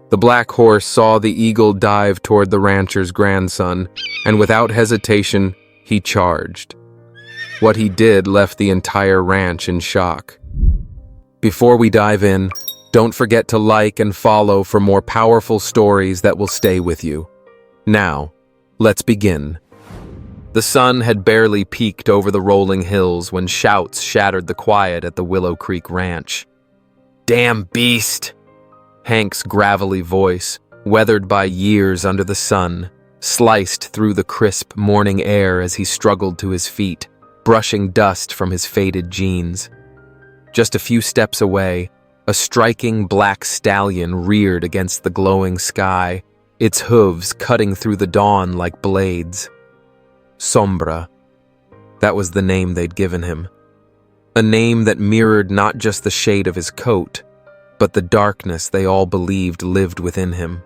The black horse saw the eagle dive toward the rancher's grandson, and without hesitation, he charged. What he did left the entire ranch in shock. Before we dive in, don't forget to like and follow for more powerful stories that will stay with you. Now, let's begin. The sun had barely peeked over the rolling hills when shouts shattered the quiet at the Willow Creek Ranch. "Damn beast!" Hank's gravelly voice, weathered by years under the sun, sliced through the crisp morning air as he struggled to his feet, brushing dust from his faded jeans. Just a few steps away, a striking black stallion reared against the glowing sky, its hooves cutting through the dawn like blades. Sombra. That was the name they'd given him. A name that mirrored not just the shade of his coat, but the darkness they all believed lived within him.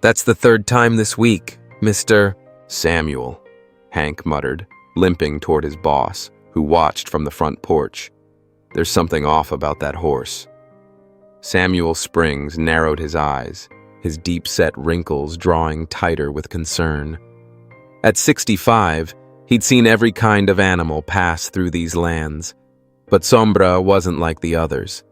"That's the third time this week, Mr. Samuel," Hank muttered, limping toward his boss, who watched from the front porch. "There's something off about that horse." Samuel Springs narrowed his eyes, his deep-set wrinkles drawing tighter with concern. At 65, he'd seen every kind of animal pass through these lands, but Sombra wasn't like the others.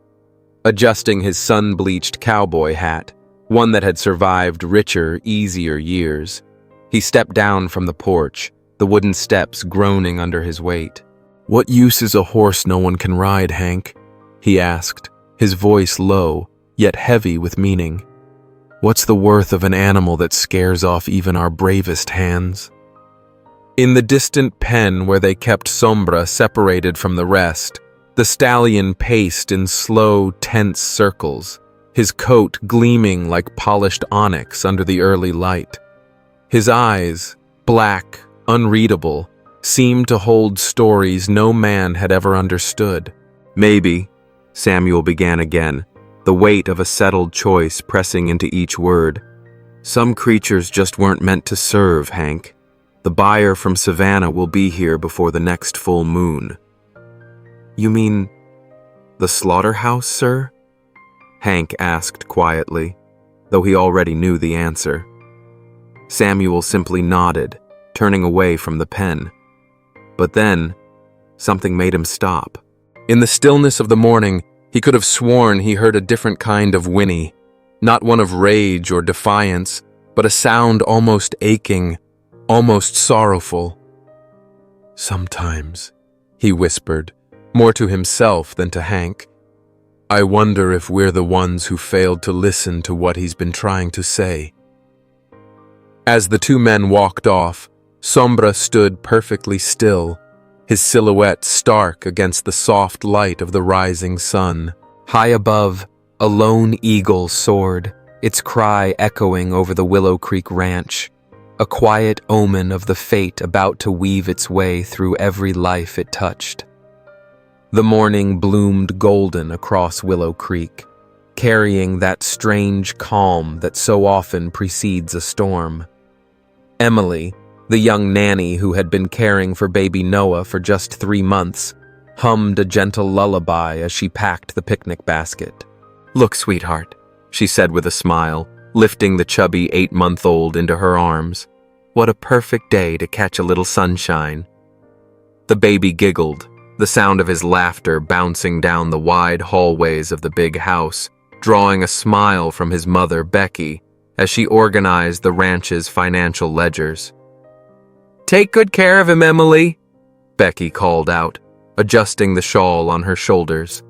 Adjusting his sun-bleached cowboy hat, one that had survived richer, easier years, he stepped down from the porch, the wooden steps groaning under his weight. "What use is a horse no one can ride, Hank?" he asked, his voice low, yet heavy with meaning. "What's the worth of an animal that scares off even our bravest hands?" In the distant pen where they kept Sombra separated from the rest, the stallion paced in slow, tense circles, his coat gleaming like polished onyx under the early light. His eyes, black, unreadable, seemed to hold stories no man had ever understood. "Maybe," Samuel began again, the weight of a settled choice pressing into each word. "Some creatures just weren't meant to serve, Hank. The buyer from Savannah will be here before the next full moon." "You mean the slaughterhouse, sir?" Hank asked quietly, though he already knew the answer. Samuel simply nodded, turning away from the pen. But then, something made him stop. In the stillness of the morning, he could have sworn he heard a different kind of whinny, not one of rage or defiance, but a sound almost aching, almost sorrowful. "Sometimes," he whispered, more to himself than to Hank, "I wonder if we're the ones who failed to listen to what he's been trying to say." As the two men walked off, Sombra stood perfectly still, his silhouette stark against the soft light of the rising sun. High above, a lone eagle soared, its cry echoing over the Willow Creek Ranch, a quiet omen of the fate about to weave its way through every life it touched. The morning bloomed golden across Willow Creek, carrying that strange calm that so often precedes a storm. Emily, the young nanny who had been caring for baby Noah for just 3 months, hummed a gentle lullaby as she packed the picnic basket. "Look, sweetheart," she said with a smile, lifting the chubby 8-month-old into her arms. "What a perfect day to catch a little sunshine." The baby giggled, the sound of his laughter bouncing down the wide hallways of the big house, drawing a smile from his mother, Becky, as she organized the ranch's financial ledgers. "Take good care of him, Emily," Becky called out, adjusting the shawl on her shoulders.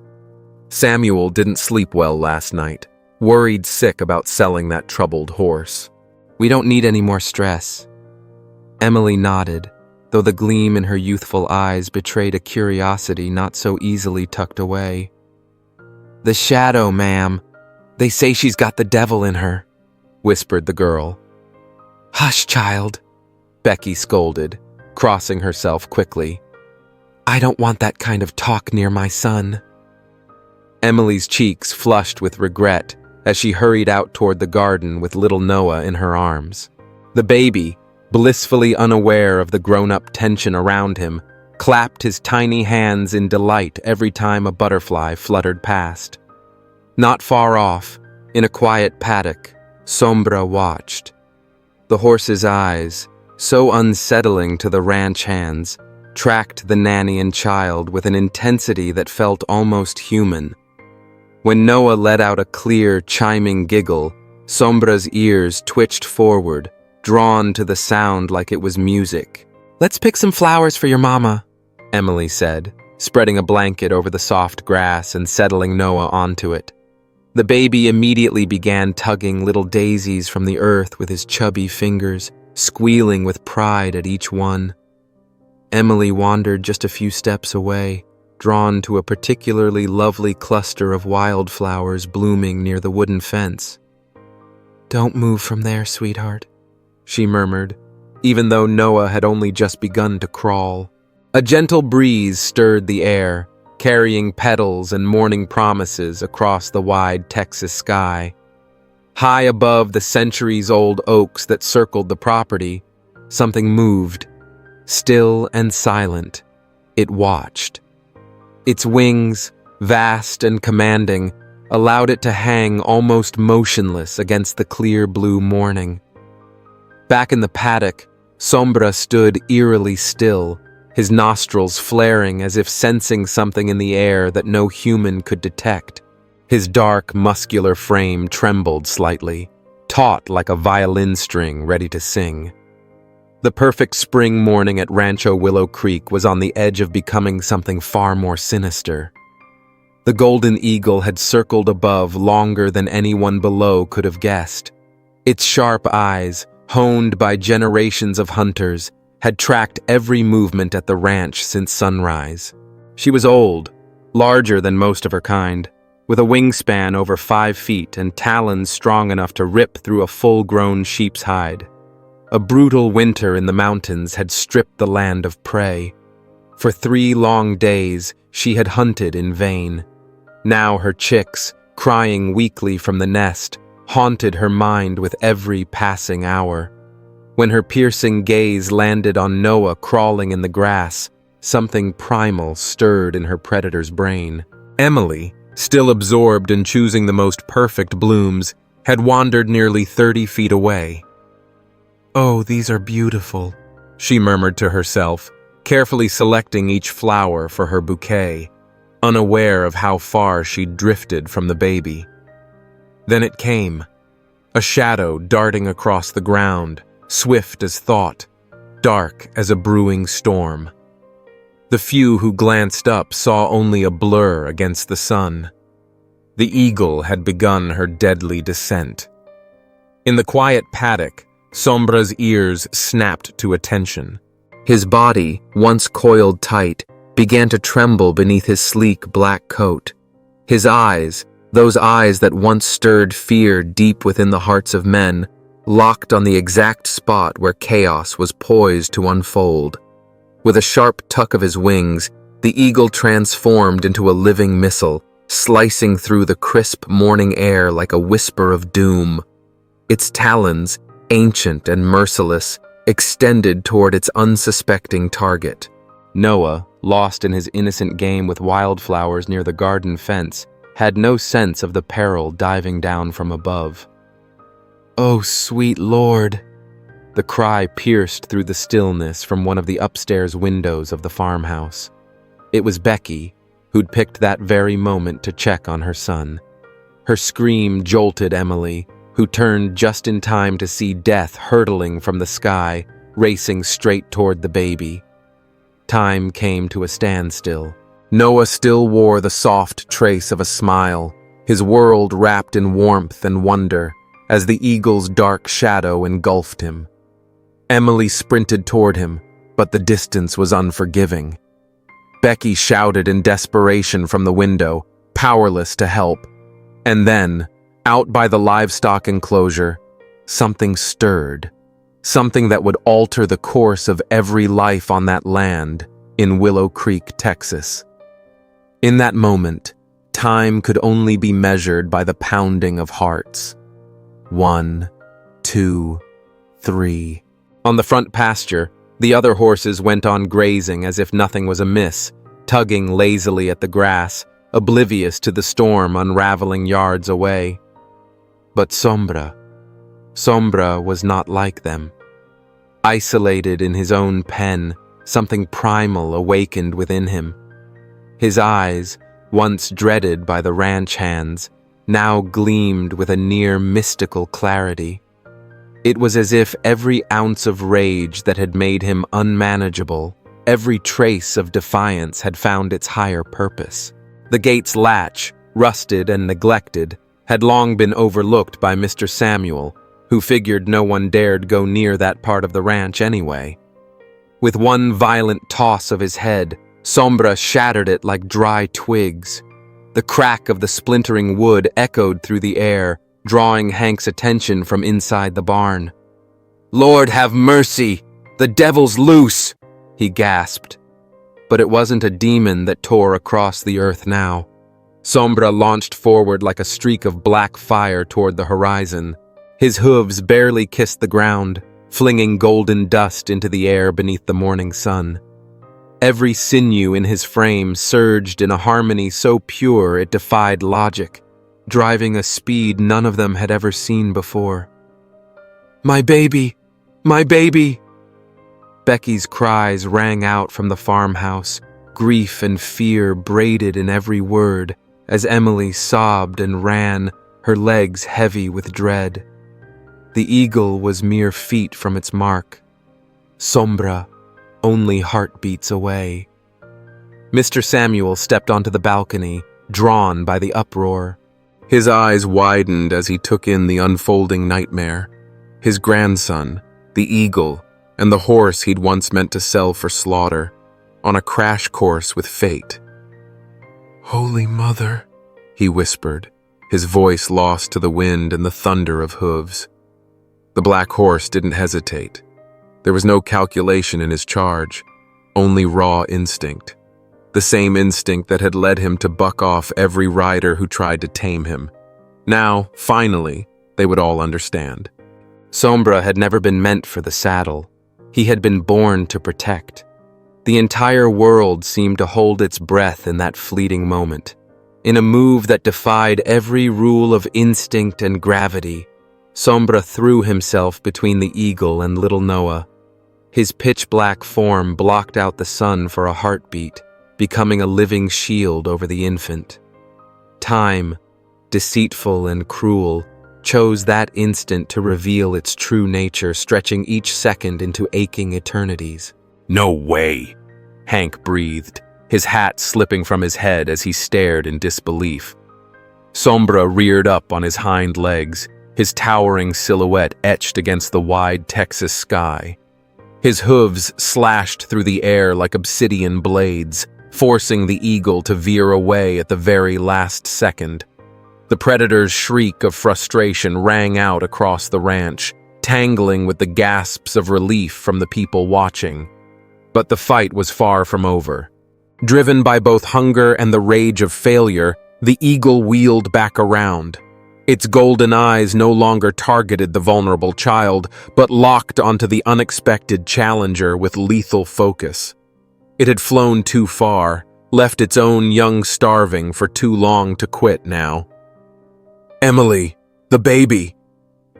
Samuel didn't sleep well last night, worried sick about selling that troubled horse. "We don't need any more stress." Emily nodded, though the gleam in her youthful eyes betrayed a curiosity not so easily tucked away. "The shadow, ma'am. They say she's got the devil in her," whispered the girl. "Hush, child," Becky scolded, crossing herself quickly. "I don't want that kind of talk near my son." Emily's cheeks flushed with regret as she hurried out toward the garden with little Noah in her arms. The baby, blissfully unaware of the grown-up tension around him, clapped his tiny hands in delight every time a butterfly fluttered past. Not far off, In a quiet paddock, Sombra watched. The horse's eyes, so unsettling to the ranch hands, tracked the nanny and child with an intensity that felt almost human. When Noah let out a clear, chiming giggle, Sombra's ears twitched forward, drawn to the sound like it was music. "Let's pick some flowers for your mama," Emily said, spreading a blanket over the soft grass and settling Noah onto it. The baby immediately began tugging little daisies from the earth with his chubby fingers, squealing with pride at each one. Emily wandered just a few steps away, drawn to a particularly lovely cluster of wildflowers blooming near the wooden fence. "Don't move from there, sweetheart," she murmured, even though Noah had only just begun to crawl. A gentle breeze stirred the air, carrying petals and morning promises across the wide Texas sky. High above the centuries-old oaks that circled the property, something moved. Still and silent, it watched. Its wings, vast and commanding, allowed it to hang almost motionless against the clear blue morning. Back in the paddock, Sombra stood eerily still, his nostrils flaring as if sensing something in the air that no human could detect. His dark, muscular frame trembled slightly, taut like a violin string ready to sing. The perfect spring morning at Rancho Willow Creek was on the edge of becoming something far more sinister. The golden eagle had circled above longer than anyone below could have guessed. Its sharp eyes, honed by generations of hunters, had tracked every movement at the ranch since sunrise. She was old, larger than most of her kind, with a wingspan over 5 feet and talons strong enough to rip through a full-grown sheep's hide. A brutal winter in the mountains had stripped the land of prey. For 3 long days, she had hunted in vain. Now her chicks, crying weakly from the nest, haunted her mind with every passing hour. When her piercing gaze landed on Noah crawling in the grass, something primal stirred in her predator's brain. Emily, still absorbed in choosing the most perfect blooms, had wandered nearly 30 feet away. "Oh, these are beautiful," she murmured to herself, carefully selecting each flower for her bouquet, unaware of how far she'd drifted from the baby. Then it came, a shadow darting across the ground, swift as thought, dark as a brewing storm. The few who glanced up saw only a blur against the sun. The eagle had begun her deadly descent. In the quiet paddock, Sombra's ears snapped to attention. His body, once coiled tight, began to tremble beneath his sleek black coat. His eyes, those eyes that once stirred fear deep within the hearts of men, locked on the exact spot where chaos was poised to unfold. With a sharp tuck of his wings, the eagle transformed into a living missile, slicing through the crisp morning air like a whisper of doom. Its talons, ancient and merciless, extended toward its unsuspecting target. Noah, lost in his innocent game with wildflowers near the garden fence, had no sense of the peril diving down from above. "Oh, sweet Lord!" The cry pierced through the stillness from one of the upstairs windows of the farmhouse. It was Becky, who'd picked that very moment to check on her son. Her scream jolted Emily, who turned just in time to see death hurtling from the sky, racing straight toward the baby. Time came to a standstill. Noah still wore the soft trace of a smile, his world wrapped in warmth and wonder, as the eagle's dark shadow engulfed him. Emily sprinted toward him, but the distance was unforgiving. Becky shouted in desperation from the window, powerless to help. And then, out by the livestock enclosure, something stirred. Something that would alter the course of every life on that land in Willow Creek, Texas. In that moment, time could only be measured by the pounding of hearts. 1, 2, 3. On the front pasture, the other horses went on grazing as if nothing was amiss, tugging lazily at the grass, oblivious to the storm unraveling yards away. But Sombra was not like them. Isolated in his own pen, something primal awakened within him. His eyes, once dreaded by the ranch hands, now gleamed with a near mystical clarity. It was as if every ounce of rage that had made him unmanageable, every trace of defiance had found its higher purpose. The gate's latch, rusted and neglected, had long been overlooked by Mr. Samuel, who figured no one dared go near that part of the ranch anyway. With one violent toss of his head, Sombra shattered it like dry twigs. The crack of the splintering wood echoed through the air, drawing Hank's attention from inside the barn. "Lord have mercy! The devil's loose!" he gasped. But it wasn't a demon that tore across the earth now. Sombra launched forward like a streak of black fire toward the horizon. His hooves barely kissed the ground, flinging golden dust into the air beneath the morning sun. Every sinew in his frame surged in a harmony so pure it defied logic, driving a speed none of them had ever seen before. "My baby! My baby!" Becky's cries rang out from the farmhouse, grief and fear braided in every word, as Emily sobbed and ran, her legs heavy with dread. The eagle was mere feet from its mark. Sombra, only heartbeats away. Mr. Samuel stepped onto the balcony, drawn by the uproar. His eyes widened as he took in the unfolding nightmare. His grandson, the eagle, and the horse he'd once meant to sell for slaughter, on a crash course with fate. "Holy Mother," he whispered, his voice lost to the wind and the thunder of hooves. The black horse didn't hesitate. There was no calculation in his charge, only raw instinct. The same instinct that had led him to buck off every rider who tried to tame him. Now, finally, they would all understand. Sombra had never been meant for the saddle. He had been born to protect. The entire world seemed to hold its breath in that fleeting moment. In a move that defied every rule of instinct and gravity, Sombra threw himself between the eagle and little Noah. His pitch-black form blocked out the sun for a heartbeat, becoming a living shield over the infant. Time, deceitful and cruel, chose that instant to reveal its true nature, stretching each second into aching eternities. "No way!" Hank breathed, his hat slipping from his head as he stared in disbelief. Sombra reared up on his hind legs, his towering silhouette etched against the wide Texas sky. His hooves slashed through the air like obsidian blades, forcing the eagle to veer away at the very last second. The predator's shriek of frustration rang out across the ranch, tangling with the gasps of relief from the people watching. But the fight was far from over. Driven by both hunger and the rage of failure, the eagle wheeled back around. Its golden eyes no longer targeted the vulnerable child, but locked onto the unexpected challenger with lethal focus. It had flown too far, left its own young starving for too long to quit now. "Emily, the baby!"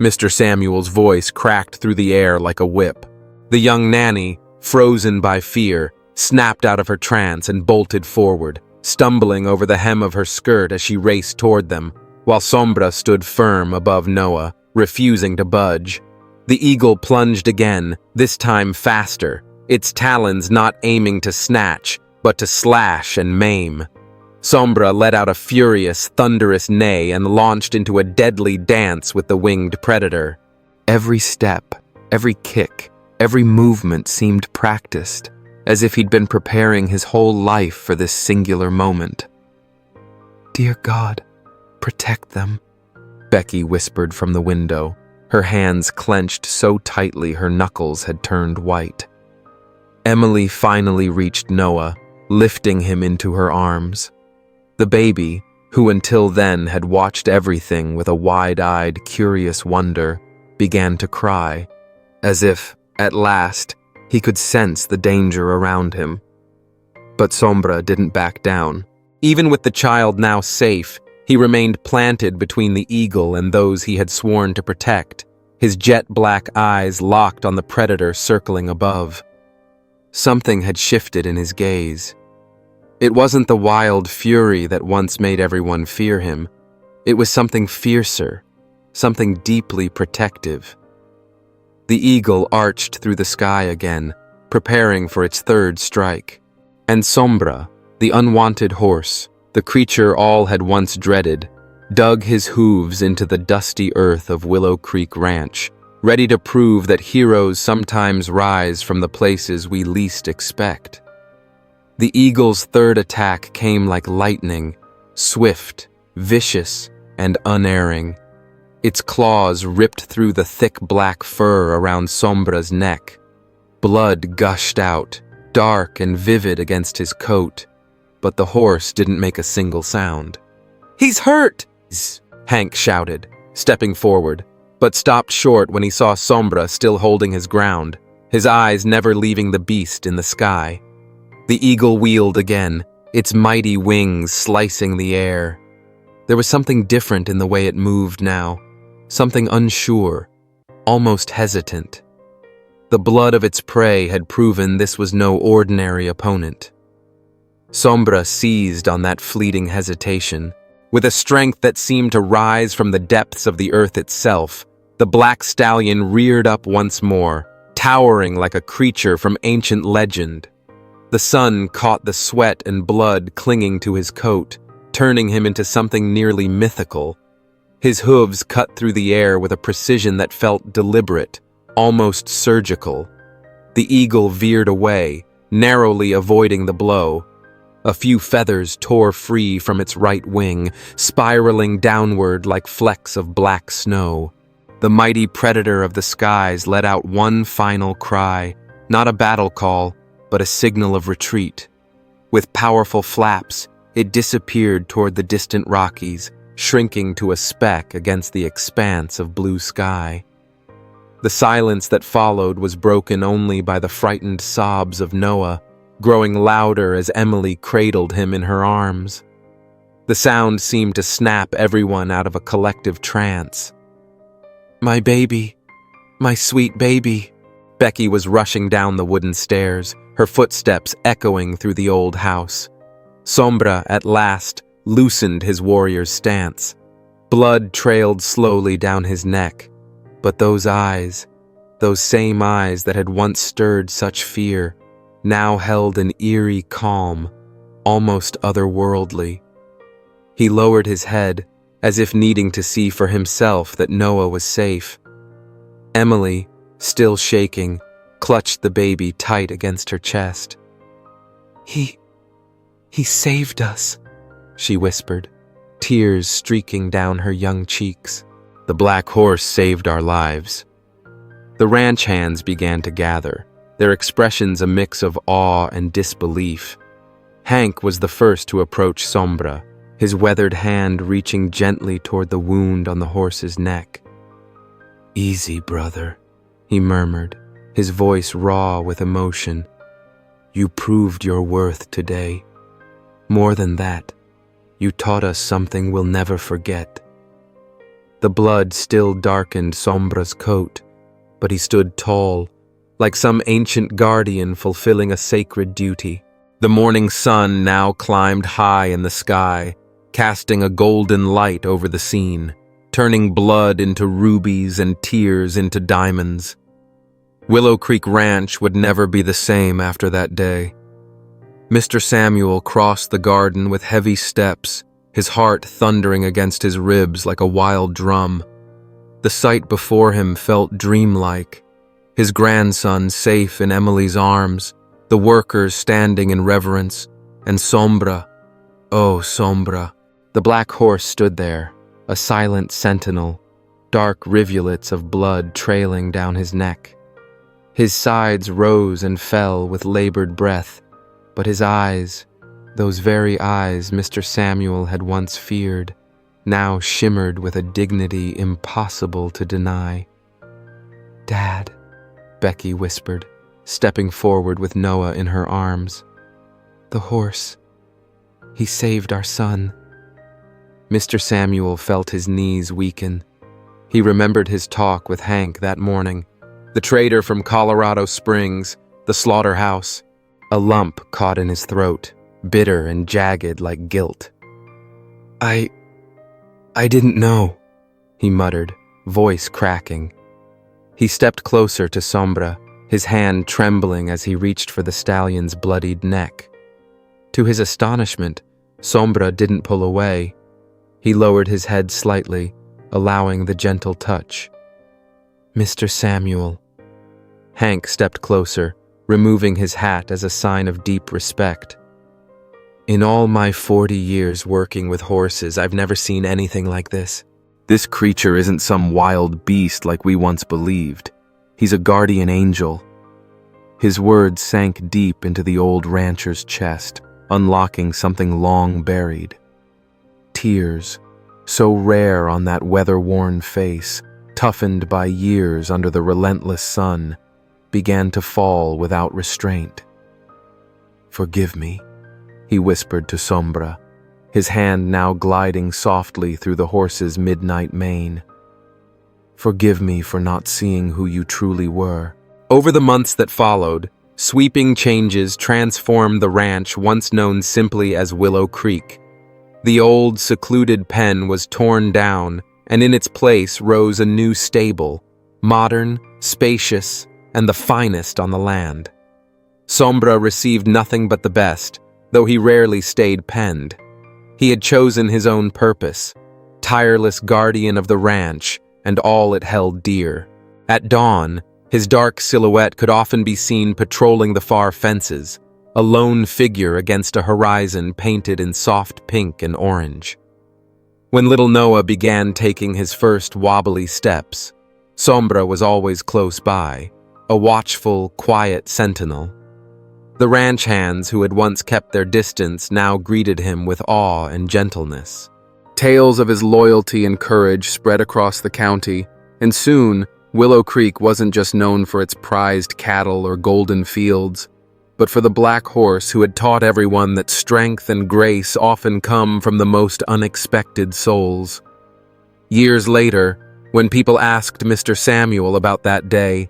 Mr. Samuel's voice cracked through the air like a whip. The young nanny, frozen by fear, snapped out of her trance and bolted forward, stumbling over the hem of her skirt as she raced toward them, while Sombra stood firm above Noah, refusing to budge. The eagle plunged again, this time faster, its talons not aiming to snatch, but to slash and maim. Sombra let out a furious, thunderous neigh and launched into a deadly dance with the winged predator. Every step, every kick, every movement seemed practiced, as if he'd been preparing his whole life for this singular moment. "Dear God, protect them," Becky whispered from the window, her hands clenched so tightly her knuckles had turned white. Emily finally reached Noah, lifting him into her arms. The baby, who until then had watched everything with a wide-eyed, curious wonder, began to cry, as if, at last, he could sense the danger around him. But Sombra didn't back down. Even with the child now safe, He remained planted between the eagle and those he had sworn to protect, his jet-black eyes locked on the predator circling above. Something had shifted in his gaze. It wasn't the wild fury that once made everyone fear him. It was something fiercer, something deeply protective. The eagle arched through the sky again, preparing for its third strike. And Sombra, the unwanted horse, the creature all had once dreaded, dug his hooves into the dusty earth of Willow Creek Ranch, ready to prove that heroes sometimes rise from the places we least expect. The eagle's third attack came like lightning, swift, vicious, and unerring. Its claws ripped through the thick black fur around Sombra's neck. Blood gushed out, dark and vivid against his coat, but the horse didn't make a single sound. "He's hurt!" Hank shouted, stepping forward, but stopped short when he saw Sombra still holding his ground, his eyes never leaving the beast in the sky. The eagle wheeled again, its mighty wings slicing the air. There was something different in the way it moved now, something unsure, almost hesitant. The blood of its prey had proven this was no ordinary opponent. Sombra seized on that fleeting hesitation. With a strength that seemed to rise from the depths of the earth itself, the black stallion reared up once more, towering like a creature from ancient legend. The sun caught the sweat and blood clinging to his coat, turning him into something nearly mythical. His hooves cut through the air with a precision that felt deliberate, almost surgical. The eagle veered away, narrowly avoiding the blow. A few feathers tore free from its right wing, spiraling downward like flecks of black snow. The mighty predator of the skies let out one final cry, not a battle call, but a signal of retreat. With powerful flaps, it disappeared toward the distant Rockies, shrinking to a speck against the expanse of blue sky. The silence that followed was broken only by the frightened sobs of Noah, growing louder as Emily cradled him in her arms. The sound seemed to snap everyone out of a collective trance. "My baby, my sweet baby." Becky was rushing down the wooden stairs, her footsteps echoing through the old house. Sombra, at last, loosened his warrior's stance. Blood trailed slowly down his neck, but those eyes, those same eyes that had once stirred such fear, now held an eerie calm, almost otherworldly. He lowered his head, as if needing to see for himself that Noah was safe. Emily, still shaking, clutched the baby tight against her chest. He saved us," she whispered, tears streaking down her young cheeks. "The black horse saved our lives." The ranch hands began to gather, their expressions a mix of awe and disbelief. Hank was the first to approach Sombra, his weathered hand reaching gently toward the wound on the horse's neck. "Easy, brother," he murmured, his voice raw with emotion. "You proved your worth today. More than that, you taught us something we'll never forget." The blood still darkened Sombra's coat, but he stood tall, like some ancient guardian fulfilling a sacred duty. The morning sun now climbed high in the sky, casting a golden light over the scene, turning blood into rubies and tears into diamonds. Willow Creek Ranch would never be the same after that day. Mr. Samuel crossed the garden with heavy steps, his heart thundering against his ribs like a wild drum. The sight before him felt dreamlike. His grandson safe in Emily's arms, the workers standing in reverence, and Sombra, oh Sombra. The black horse stood there, a silent sentinel, dark rivulets of blood trailing down his neck. His sides rose and fell with labored breath, but his eyes, those very eyes Mr. Samuel had once feared, now shimmered with a dignity impossible to deny. "Dad," Becky whispered, stepping forward with Noah in her arms. "The horse, he saved our son." Mr. Samuel felt his knees weaken. He remembered his talk with Hank that morning, the trader from Colorado Springs, the slaughterhouse. A lump caught in his throat, bitter and jagged like guilt. I didn't know," he muttered, voice cracking. He stepped closer to Sombra, his hand trembling as he reached for the stallion's bloodied neck. To his astonishment, Sombra didn't pull away. He lowered his head slightly, allowing the gentle touch. "Mr. Samuel." Hank stepped closer, removing his hat as a sign of deep respect. "In all my 40 years working with horses, I've never seen anything like this. This creature isn't some wild beast like we once believed. He's a guardian angel." His words sank deep into the old rancher's chest, unlocking something long buried. Tears, so rare on that weather-worn face, toughened by years under the relentless sun, began to fall without restraint. "Forgive me," he whispered to Sombra, his hand now gliding softly through the horse's midnight mane. "Forgive me for not seeing who you truly were." Over the months that followed, sweeping changes transformed the ranch once known simply as Willow Creek. The old, secluded pen was torn down, and in its place rose a new stable, modern, spacious, and the finest on the land. Sombra received nothing but the best, though he rarely stayed penned. He had chosen his own purpose, tireless guardian of the ranch and all it held dear. At dawn, his dark silhouette could often be seen patrolling the far fences, a lone figure against a horizon painted in soft pink and orange. When little Noah began taking his first wobbly steps, Sombra was always close by, a watchful, quiet sentinel. The ranch hands who had once kept their distance now greeted him with awe and gentleness. Tales of his loyalty and courage spread across the county, and soon Willow Creek wasn't just known for its prized cattle or golden fields, but for the black horse who had taught everyone that strength and grace often come from the most unexpected souls. Years later, when people asked Mr. Samuel about that day,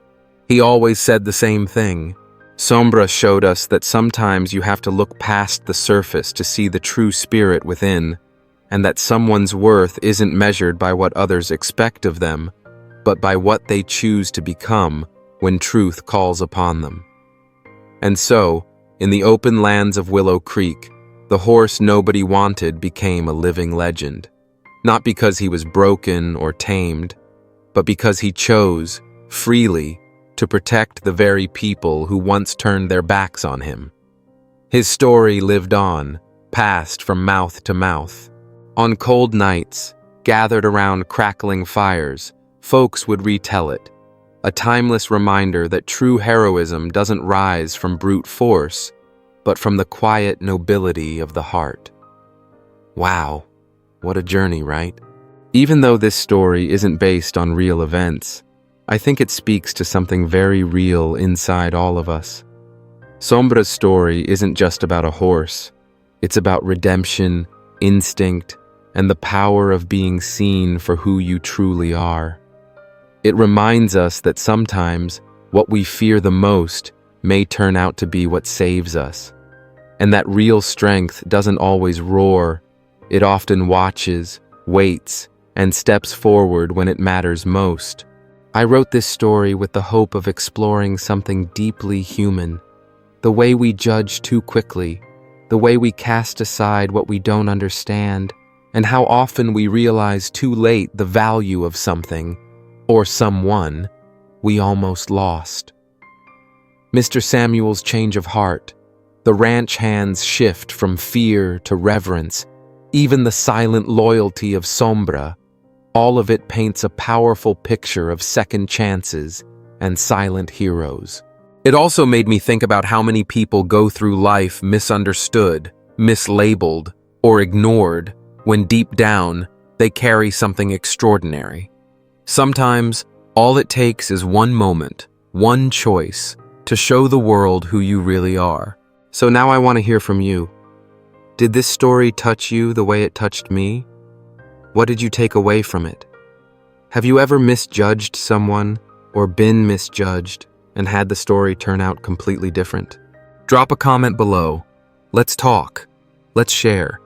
he always said the same thing. Sombra showed us that sometimes you have to look past the surface to see the true spirit within, and that someone's worth isn't measured by what others expect of them, but by what they choose to become when truth calls upon them. And so, in the open lands of Willow Creek, the horse nobody wanted became a living legend, not because he was broken or tamed, but because he chose, freely, to protect the very people who once turned their backs on him. His story lived on, passed from mouth to mouth. On cold nights, gathered around crackling fires, folks would retell it, a timeless reminder that true heroism doesn't rise from brute force, but from the quiet nobility of the heart. Wow, what a journey, right? Even though this story isn't based on real events, I think it speaks to something very real inside all of us. Sombra's story isn't just about a horse. It's about redemption, instinct, and the power of being seen for who you truly are. It reminds us that sometimes what we fear the most may turn out to be what saves us, and that real strength doesn't always roar. It often watches, waits, and steps forward when it matters most. I wrote this story with the hope of exploring something deeply human, the way we judge too quickly, the way we cast aside what we don't understand, and how often we realize too late the value of something, or someone, we almost lost. Mr. Samuel's change of heart, the ranch hand's shift from fear to reverence, even the silent loyalty of Sombra, all of it paints a powerful picture of second chances and silent heroes. It also made me think about how many people go through life misunderstood, mislabeled, or ignored, when deep down, they carry something extraordinary. Sometimes, all it takes is one moment, one choice, to show the world who you really are. So now I want to hear from you. Did this story touch you the way it touched me? What did you take away from it? Have you ever misjudged someone or been misjudged and had the story turn out completely different? Drop a comment below. Let's talk. Let's share.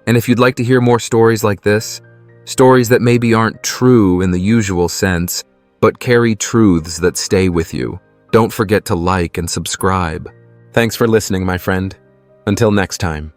And if you'd like to hear more stories like this, stories that maybe aren't true in the usual sense, but carry truths that stay with you, don't forget to like and subscribe. Thanks for listening, my friend. Until next time.